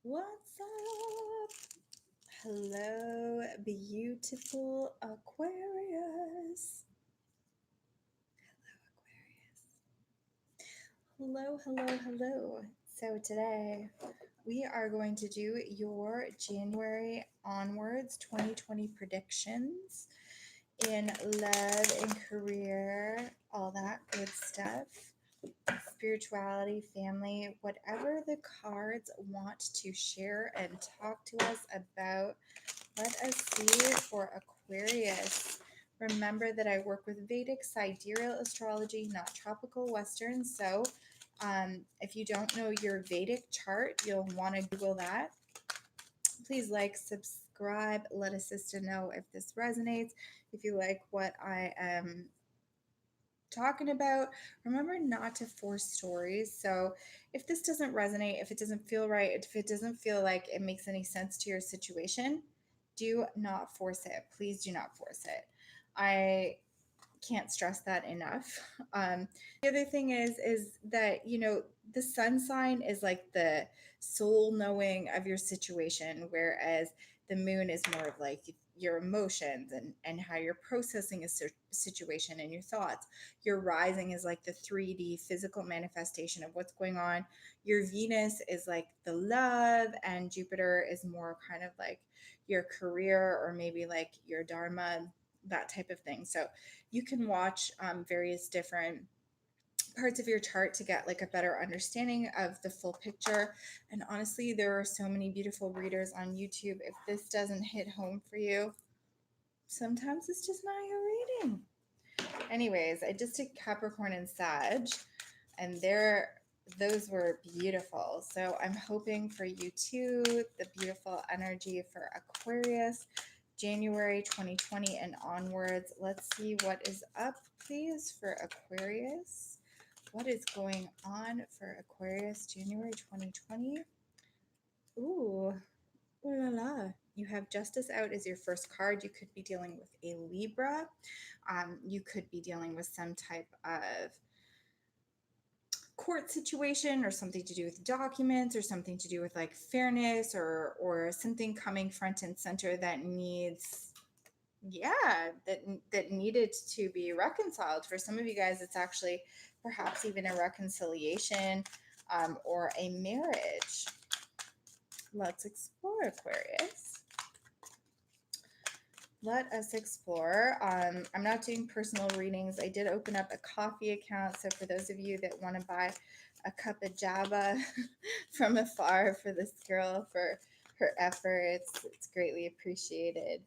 What's up? Hello, beautiful Aquarius. Hello, hello, hello. So today we are going to do your January onwards 2020 predictions in love and career, all that good stuff. Spirituality, family, whatever the cards want to share and talk to us about. Let us see for Aquarius. Remember that I work with Vedic sidereal astrology, not tropical Western. So if you don't know your Vedic chart, you'll want to Google that. Please like, subscribe, let a sister know if this resonates. If you like what I am talking about, remember not to force stories. So if this doesn't resonate, if it doesn't feel right, if it doesn't feel like it makes any sense to your situation, do not force it. Please do not force it. I can't stress that enough. The other thing is that the sun sign is like the soul knowing of your situation, whereas the moon is more of like your emotions and how you're processing a situation and your thoughts. Your rising is like the 3D physical manifestation of what's going on. Your Venus is like the love, and Jupiter is more kind of like your career or maybe like your dharma, that type of thing. So you can watch various different parts of your chart to get like a better understanding of the full picture. And honestly, there are so many beautiful readers on YouTube. If this doesn't hit home for you, sometimes it's just not your reading. Anyways, I just did Capricorn and Sag, and those were beautiful. So I'm hoping for you too, the beautiful energy for Aquarius, January 2020 and onwards. Let's see what is up, please, for Aquarius. What is going on for Aquarius, January 2020? Ooh, ooh la la. You have Justice out as your first card. You could be dealing with a Libra. You could be dealing with some type of court situation or something to do with documents or something to do with like fairness or something coming front and center that needs that needed to be reconciled. For some of you guys, it's actually perhaps even a reconciliation or a marriage. Let's explore, Aquarius. Let us explore. I'm not doing personal readings. I did open up a coffee account. So for those of you that want to buy a cup of Java from afar for this girl, for her efforts, it's greatly appreciated.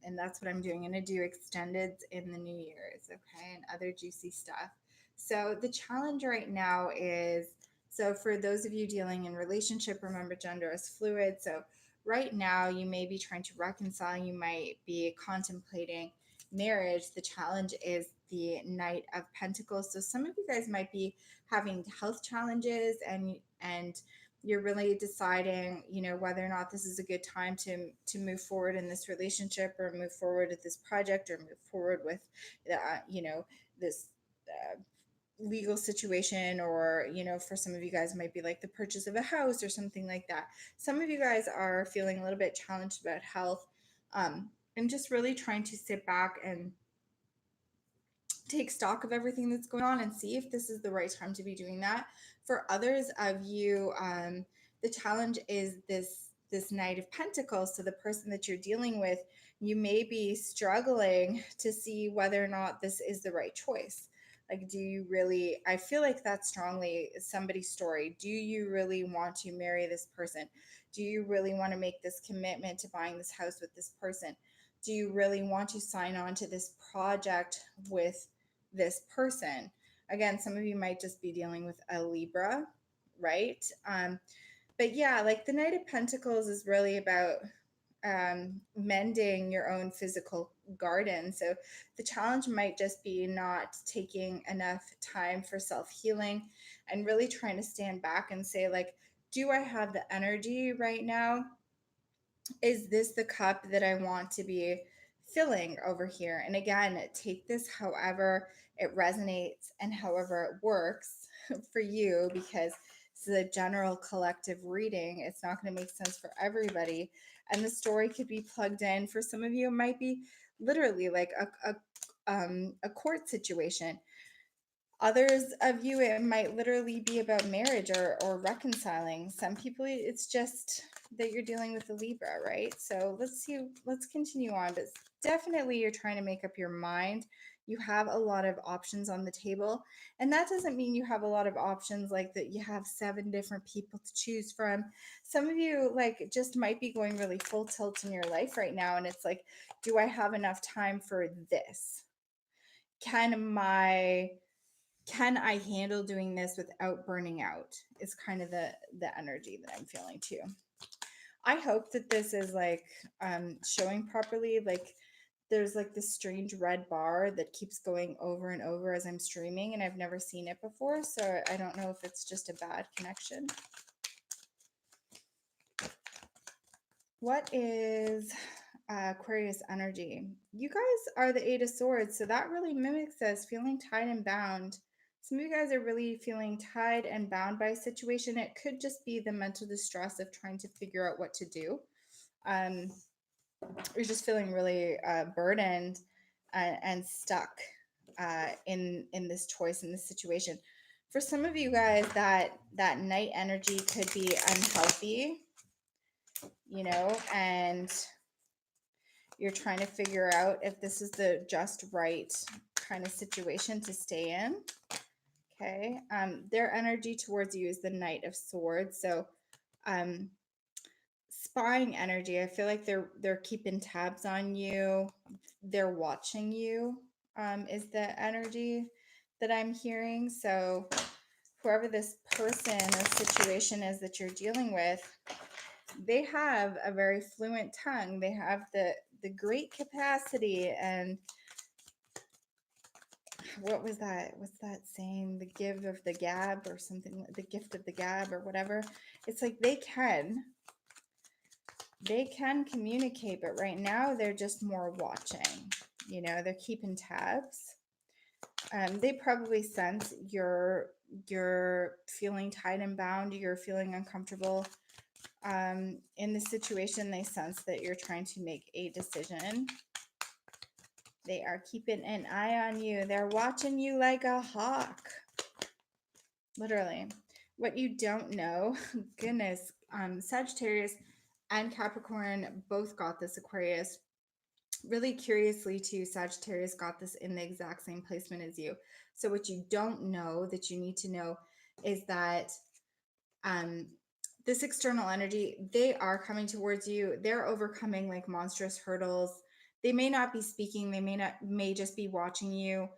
And that's what I'm doing. I'm going to do extendeds in the New Year's, okay, and other juicy stuff. So the challenge right now is, so for those of you dealing in relationship, remember gender is fluid. So right now you may be trying to reconcile, you might be contemplating marriage. The challenge is the Knight of Pentacles. So some of you guys might be having health challenges and you're really deciding, whether or not this is a good time to move forward in this relationship or move forward with this project or move forward with, this legal situation, or, for some of you guys, it might be like the purchase of a house or something like that. Some of you guys are feeling a little bit challenged about health, and just really trying to sit back and take stock of everything that's going on and see if this is the right time to be doing that. For others of you, the challenge is this Knight of Pentacles. So the person that you're dealing with, you may be struggling to see whether or not this is the right choice. Like, do you really, I feel like that's strongly somebody's story. Do you really want to marry this person? Do you really want to make this commitment to buying this house with this person? Do you really want to sign on to this project with this person? Again, some of you might just be dealing with a Libra, right? But yeah, like the Knight of Pentacles is really about mending your own physical garden. So the challenge might just be not taking enough time for self-healing and really trying to stand back and say, like, do I have the energy right now? Is this the cup that I want to be filling over here? And again, take this however it resonates and however it works for you, because This is a general collective reading. It's not going to make sense for everybody. And the story could be plugged in. For some of you, it might be literally like a court situation. Others of you, it might literally be about marriage or reconciling. Some people, it's just that you're dealing with a Libra, right? So let's continue on. But definitely you're trying to make up your mind. You have a lot of options on the table. And that doesn't mean you have a lot of options like that you have 7 different people to choose from. Some of you like just might be going really full tilt in your life right now. And it's like, do I have enough time for this? Can I handle doing this without burning out? Is kind of the energy that I'm feeling too. I hope that this is like showing properly. Like there's like this strange red bar that keeps going over and over as I'm streaming, and I've never seen it before, so I don't know if it's just a bad connection. What is Aquarius energy? You guys are the 8 of Swords, so that really mimics this, feeling tied and bound. Some of you guys are really feeling tied and bound by a situation. It could just be the mental distress of trying to figure out what to do. You're just feeling really burdened and stuck in this choice, in this situation. For some of you guys, that night energy could be unhealthy, you know, and you're trying to figure out if this is the just right kind of situation to stay in. Okay. Their energy towards you is the Knight of Swords. So spying energy, I feel like they're keeping tabs on you. They're watching you, is the energy that I'm hearing. So whoever this person or situation is that you're dealing with, they have a very fluent tongue. They have the great capacity. And what was that? What's that saying? The give of the gab or something, the gift of the gab or whatever. It's like they can communicate, but right now they're just more watching. You know, they're keeping tabs. They probably sense you're feeling tied and bound. You're feeling uncomfortable. In the situation, they sense that you're trying to make a decision. They are keeping an eye on you. They're watching you like a hawk. Literally. What you don't know, goodness, Sagittarius and Capricorn both got this, Aquarius. Really curiously too, Sagittarius got this in the exact same placement as you. So what you don't know that you need to know is that this external energy, they are coming towards you. They're overcoming like monstrous hurdles. They may not be speaking. They may just be watching you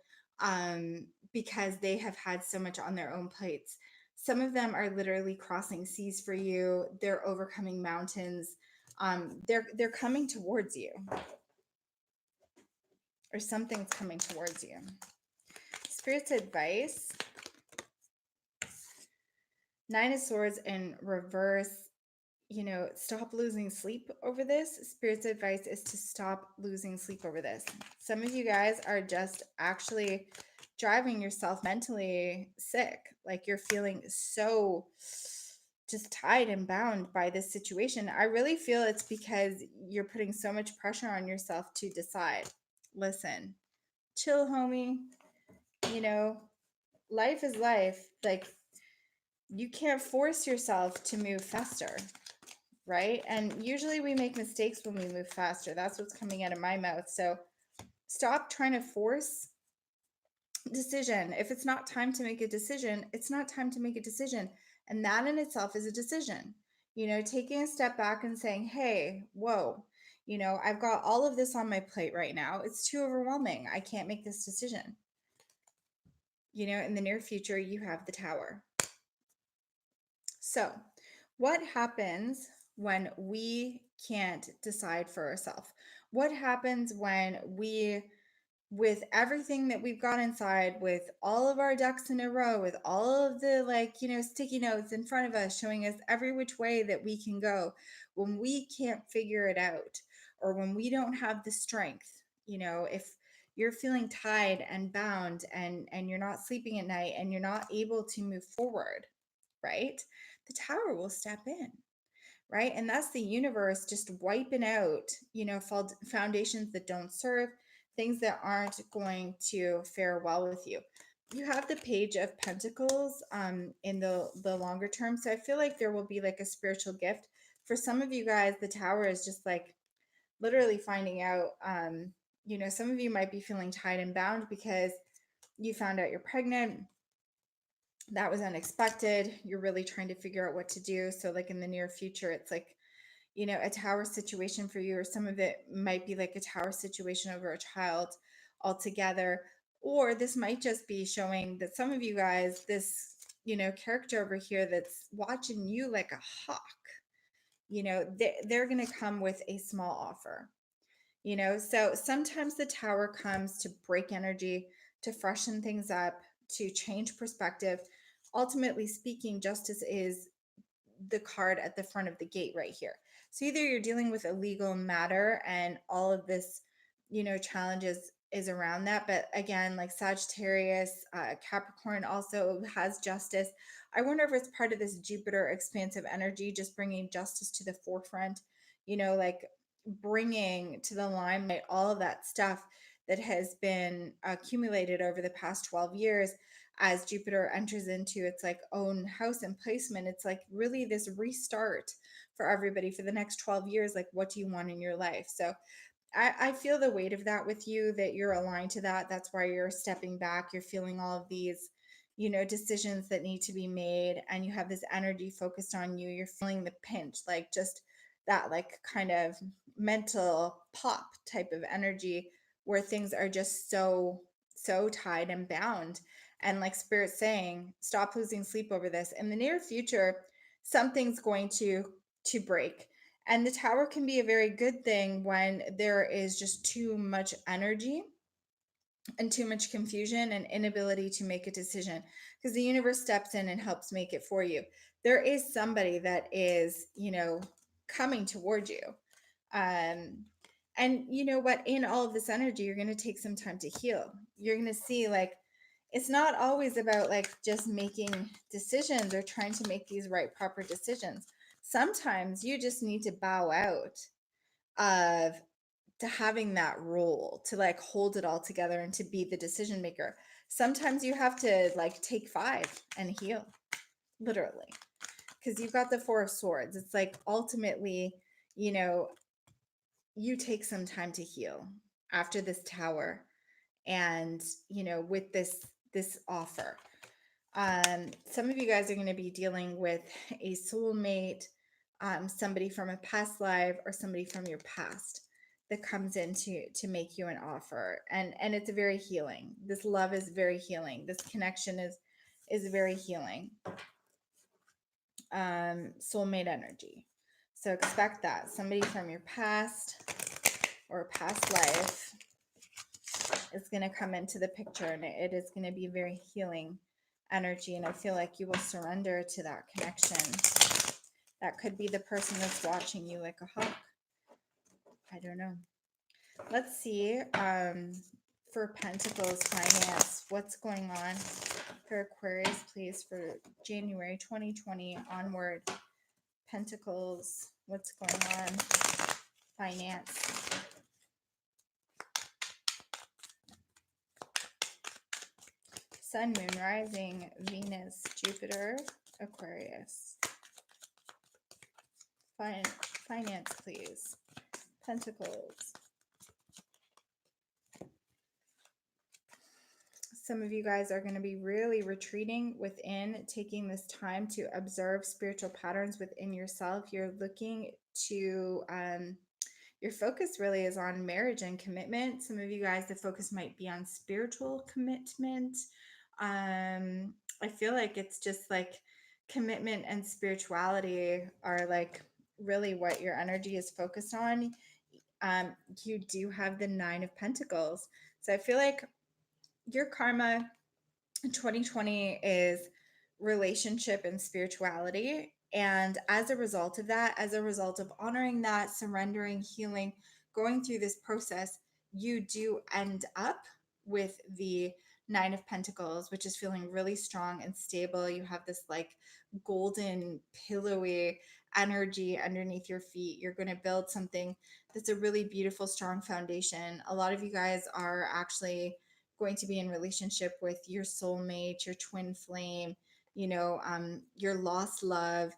because they have had so much on their own plates. Some of them are literally crossing seas for you. They're overcoming mountains. They're coming towards you, or something's coming towards you. Spirit's advice. 9 of Swords in reverse. You know, stop losing sleep over this. Spirit's advice is to stop losing sleep over this. Some of you guys are just actually driving yourself mentally sick. Like you're feeling so just tied and bound by this situation. I really feel it's because you're putting so much pressure on yourself to decide. Listen, chill, homie. You know, life is life. Like you can't force yourself to move faster. Right? And usually we make mistakes when we move faster. That's what's coming out of my mouth. So stop trying to force decision. If it's not time to make a decision, it's not time to make a decision. And that in itself is a decision. You know, taking a step back and saying, hey, whoa, you know, I've got all of this on my plate right now. It's too overwhelming. I can't make this decision. You know, in the near future, you have the Tower. So what happens when we can't decide for ourselves? What happens when we, with everything that we've got inside, with all of our ducks in a row, with all of the like, you know, sticky notes in front of us showing us every which way that we can go, when we can't figure it out, or when we don't have the strength, you know, if you're feeling tied and bound and you're not sleeping at night and you're not able to move forward, right? The Tower will step in, right? And that's the universe just wiping out, foundations that don't serve, things that aren't going to fare well with you. You have the Page of Pentacles in the longer term. So I feel like there will be like a spiritual gift. For some of you guys, the Tower is just like literally finding out, some of you might be feeling tied and bound because you found out you're pregnant. That was unexpected. You're really trying to figure out what to do. So like in the near future, it's like, a Tower situation for you, or some of it might be like a Tower situation over a child altogether. Or this might just be showing that some of you guys, this, character over here that's watching you like a hawk, they're going to come with a small offer. So sometimes the Tower comes to break energy, to freshen things up, to change perspective. Ultimately speaking, justice is the card at the front of the gate right here. So either you're dealing with a legal matter and all of this, challenges is around that. But again, like Sagittarius, Capricorn also has justice. I wonder if it's part of this Jupiter expansive energy, just bringing justice to the forefront, like bringing to the limelight all of that stuff that has been accumulated over the past 12 years as Jupiter enters into its like own house and placement. It's like really this restart for everybody for the next 12 years. Like, what do you want in your life? So I feel the weight of that with you, that you're aligned to that. That's why you're stepping back. You're feeling all of these, decisions that need to be made, and you have this energy focused on you. You're feeling the pinch, like just that, like kind of mental pop type of energy where things are just so tied and bound. And like Spirit saying, stop losing sleep over this. In the near future, something's going to break. And the Tower can be a very good thing when there is just too much energy and too much confusion and inability to make a decision, because the universe steps in and helps make it for you. There is somebody that is, coming toward you. And you know what? In all of this energy, you're going to take some time to heal. You're going to see, like, it's not always about like just making decisions or trying to make these right, proper decisions. Sometimes you just need to bow out of to having that role to like hold it all together and to be the decision maker. Sometimes you have to like take 5 and heal, literally, because you've got the 4 of Swords. It's like ultimately, you take some time to heal after this Tower, and with this offer. Some of you guys are going to be dealing with a soulmate, somebody from a past life, or somebody from your past that comes in to make you an offer, and it's very healing. This love is very healing. This connection is very healing. Soulmate energy. So expect that somebody from your past or past life is going to come into the picture, and it is going to be very healing energy. And I feel like you will surrender to that connection. That could be the person that's watching you like a hawk. I don't know. Let's see. For Pentacles finance, what's going on for Aquarius, please, for January 2020 onward? Pentacles, what's going on? Finance. Sun, Moon, Rising, Venus, Jupiter, Aquarius. Finance, please. Pentacles. Some of you guys are going to be really retreating within, taking this time to observe spiritual patterns within yourself. You're looking to, your focus really is on marriage and commitment. Some of you guys, the focus might be on spiritual commitment. I feel like it's just like commitment and spirituality are like really what your energy is focused on. You do have the 9 of Pentacles. So I feel like your karma in 2020 is relationship and spirituality. And as a result of that, as a result of honoring that, surrendering, healing, going through this process, you do end up with the Nine of Pentacles, which is feeling really strong and stable. You have this like golden, pillowy energy underneath your feet. You're going to build something that's a really beautiful, strong foundation. A lot of you guys are actually going to be in relationship with your soulmate, your twin flame, your lost love,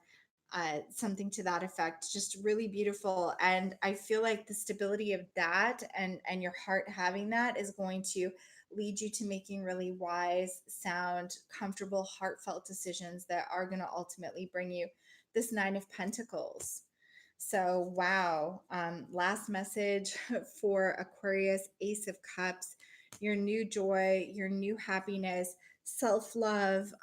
something to that effect. Just really beautiful. And I feel like the stability of that and your heart having that is going to lead you to making really wise, sound, comfortable, heartfelt decisions that are going to ultimately bring you this Nine of Pentacles. So, wow. Last message for Aquarius, Ace of Cups, your new joy, your new happiness, self love,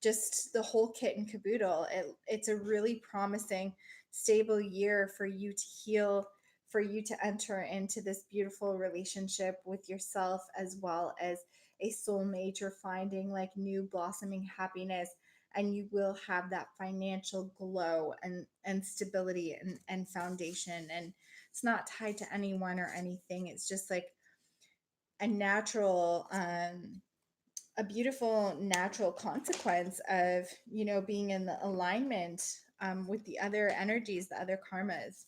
just the whole kit and caboodle. It's a really promising, stable year for you to heal, for you to enter into this beautiful relationship with yourself, as well as a soulmate. You're finding like new blossoming happiness, and you will have that financial glow and stability and foundation. And it's not tied to anyone or anything. It's just like a natural, a beautiful natural consequence of being in the alignment with the other energies, the other karmas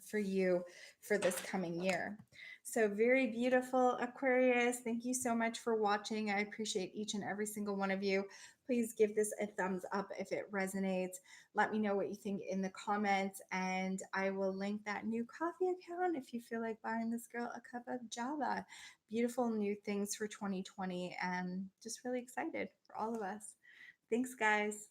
for you for this coming year. So very beautiful, Aquarius. Thank you so much for watching. I appreciate each and every single one of you. Please give this a thumbs up if it resonates. Let me know what you think in the comments, and I will link that new coffee account if you feel like buying this girl a cup of Java. Beautiful new things for 2020, and just really excited for all of us. Thanks, guys.